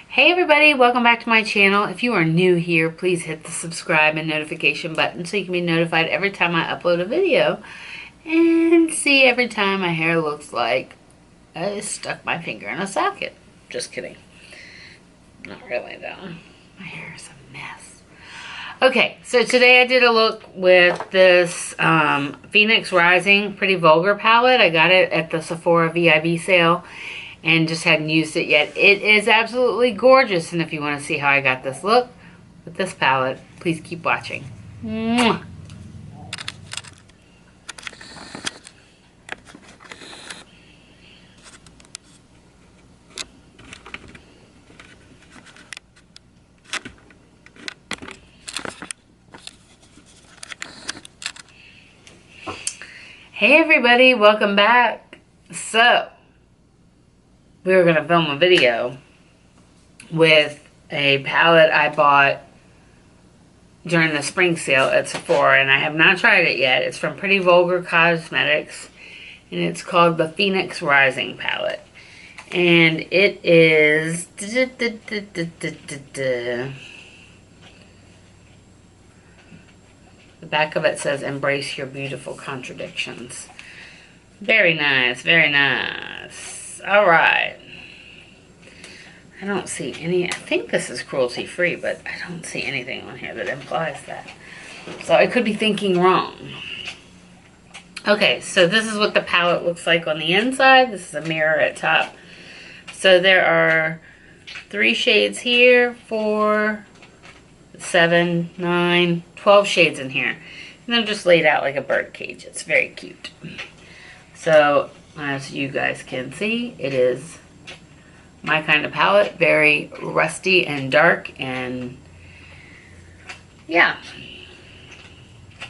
Hey everybody, welcome back to my channel. If you are new here, please hit the subscribe and notification button so you can be notified every time I upload a video. And see every time my hair looks like I stuck my finger in a socket. Just kidding. Not really though. My hair is a mess. Okay, so today I did a look with this Phoenix Rising Pretty Vulgar palette. I got it at the Sephora VIB sale and just hadn't used it yet. It is absolutely gorgeous, and if you want to see how I got this look with this palette, please keep watching. Mwah. Hey everybody, welcome back. So, we were going to film a video with a palette I bought during the spring sale at Sephora, and I have not tried it yet. It's from Pretty Vulgar Cosmetics, and it's called the Phoenix Rising palette. And it is the back of it says, "Embrace your beautiful contradictions." Very nice, very nice. Alright. I don't see any, I think this is cruelty free, but I don't see anything on here that implies that. So I could be thinking wrong. Okay, so this is what the palette looks like on the inside. This is a mirror at top. So there are 3 shades here, 4, 7, 9, 12 shades in here. And they're just laid out like a bird cage. It's very cute. So, as you guys can see, it is my kind of palette. Very rusty and dark, and yeah.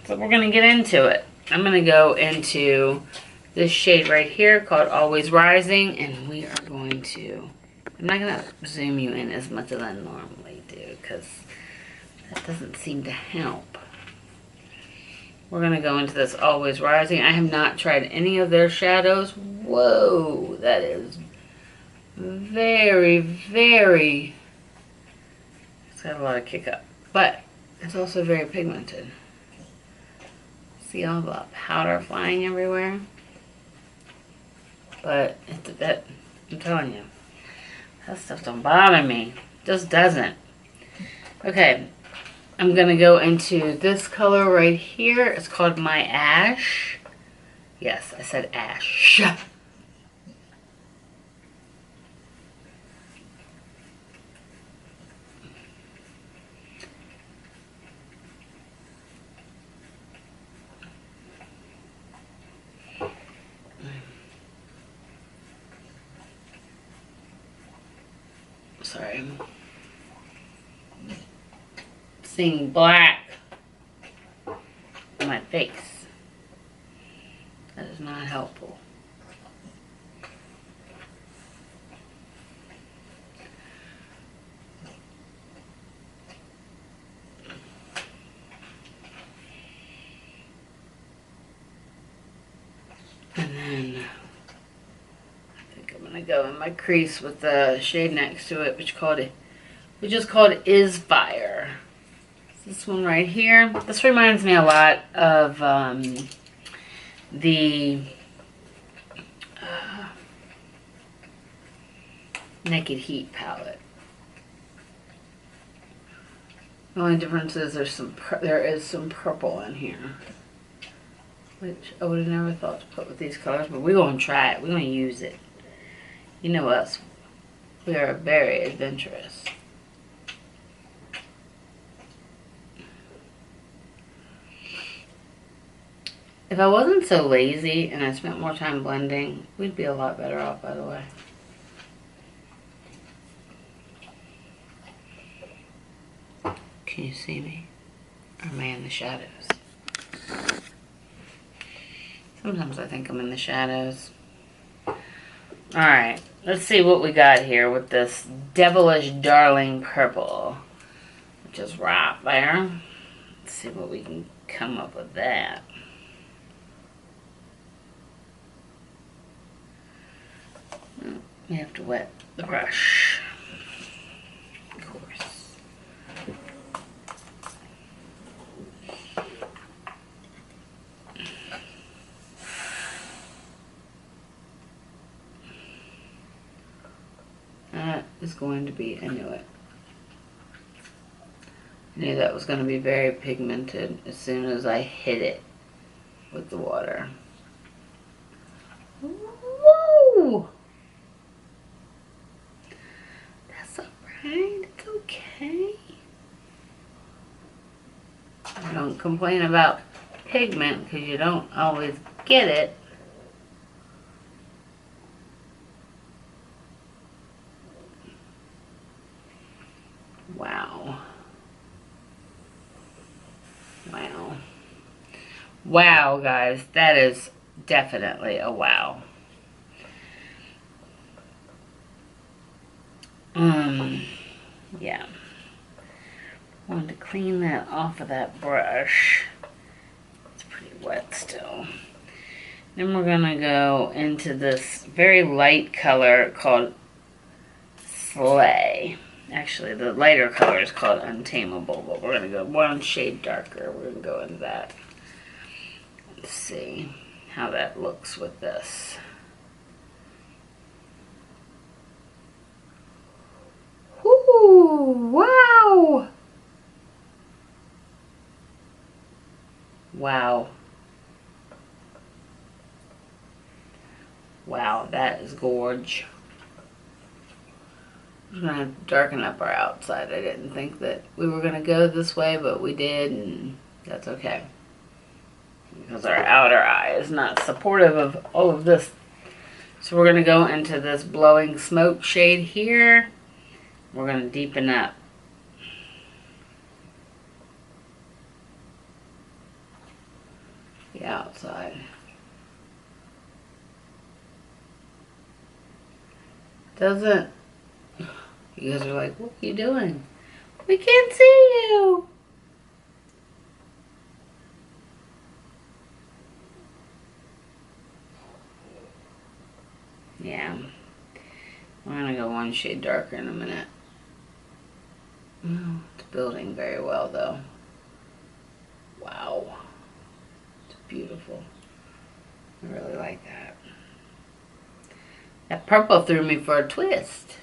So we're going to get into it. I'm going to go into this shade right here called Always Rising, and we are going to, I'm not going to zoom you in as much as I normally do, because that doesn't seem to help. We're going to go into this Always Rising. I have not tried any of their shadows. Whoa, that is very, very, it's got a lot of kick up. But it's also very pigmented. See all the powder flying everywhere? But I'm telling you, that stuff don't bother me. Just doesn't. Okay. I'm going to go into this color right here. It's called My Ash. Yes, I said ash. Sorry. Seeing black on my face. That is not helpful. And then I think I'm gonna go in my crease with the shade next to it, which is called Is Fire. This one right here. This reminds me a lot of the Naked Heat palette. The only difference is there is some purple in here, which I would have never thought to put with these colors, but we're going to try it. We're going to use it. You know us. We are very adventurous. If I wasn't so lazy and I spent more time blending, we'd be a lot better off, by the way. Can you see me? Or am I in the shadows? Sometimes I think I'm in the shadows. Alright, let's see what we got here with this Devilish Darling Purple, which is right there. Let's see what we can come up with that. We have to wet the brush, of course. That is going to be, I knew it. I knew that was going to be very pigmented as soon as I hit it with the water. Whoa! That's alright, it's okay. Don't complain about pigment because you don't always get it. Wow. Wow. Wow, guys. That is definitely a wow. Yeah. Wanted to clean that off of that brush. It's pretty wet still. Then we're gonna go into this very light color called Slay. Actually, the lighter color is called Untamable, but we're gonna go one shade darker. We're gonna go into that. Let's see how that looks with this. Woo! Wow! Wow. Wow, that is gorge. We're going to darken up our outside. I didn't think that we were going to go this way, but we did, and that's okay. Because our outer eye is not supportive of all of this. So we're going to go into this Blowing Smoke shade here. We're going to deepen up. The outside. Doesn't... You guys are like, what are you doing? We can't see you. Yeah. We're going to go one shade darker in a minute. Oh, it's building very well, though. Wow. It's beautiful. I really like that. That purple threw me for a twist.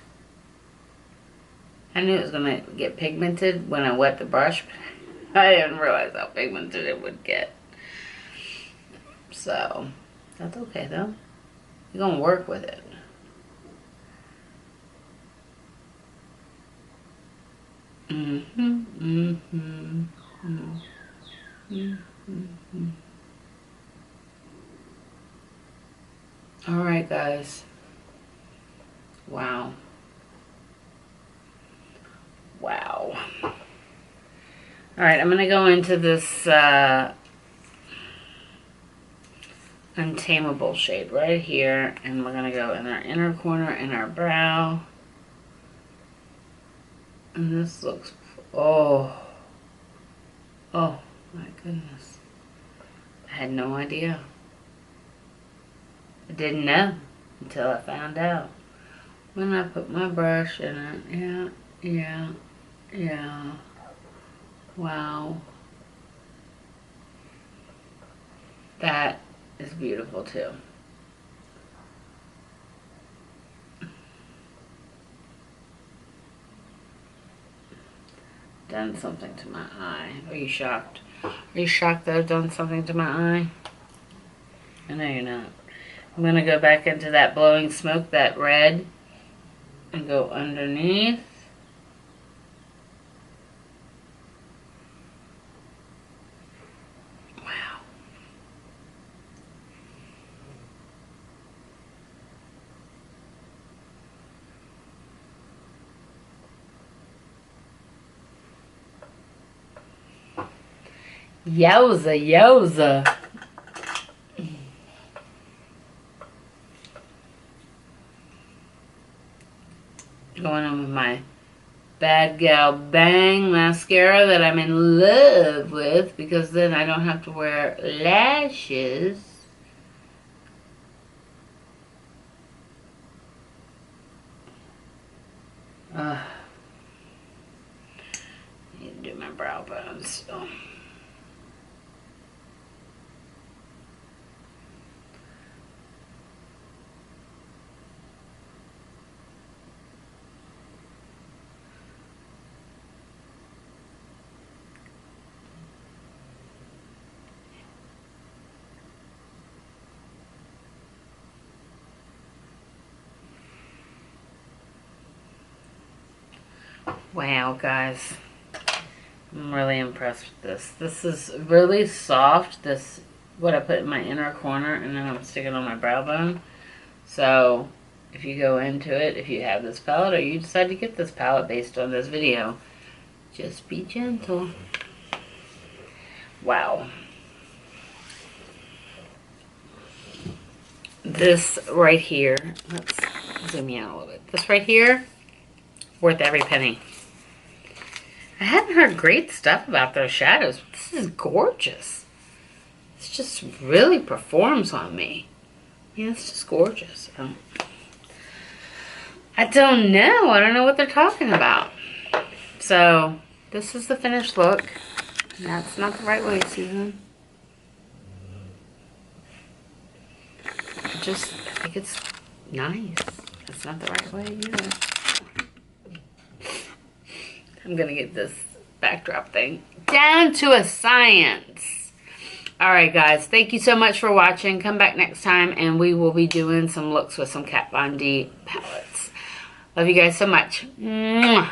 I knew it was going to get pigmented when I wet the brush, but I didn't realize how pigmented it would get. So, that's okay though. You're going to work with it. Alright, guys. Wow. Wow. Alright, I'm going to go into this Untamable shade right here, and we're going to go in our inner corner in our brow. And this looks, oh my goodness. I had no idea. I didn't know until I found out. When I put my brush in it, yeah. Wow. That is beautiful too. Done something to my eye. Are you shocked? Are you shocked that I've done something to my eye? I know you're not. I'm going to go back into that Blowing Smoke, that red, and go underneath. Wow. Yowza, yowza. Bad Gal Bang mascara that I'm in love with, because then I don't have to wear lashes. Need to do my brow bones still. Wow, guys. I'm really impressed with this. This is really soft. This, what I put in my inner corner, and then I'm sticking on my brow bone. So, if you go into it, if you have this palette, or you decide to get this palette based on this video, just be gentle. Wow. This right here, let's zoom in a little bit. This right here, worth every penny. I hadn't heard great stuff about those shadows, but this is gorgeous. It just really performs on me. Yeah, it's just gorgeous. I don't know. I don't know what they're talking about. So, this is the finished look. That's not the right way, Susan. I think it's nice. That's not the right way either. I'm gonna get this backdrop thing down to a science. Alright guys, thank you so much for watching. Come back next time and we will be doing some looks with some Kat Von D palettes. Love you guys so much. Mwah.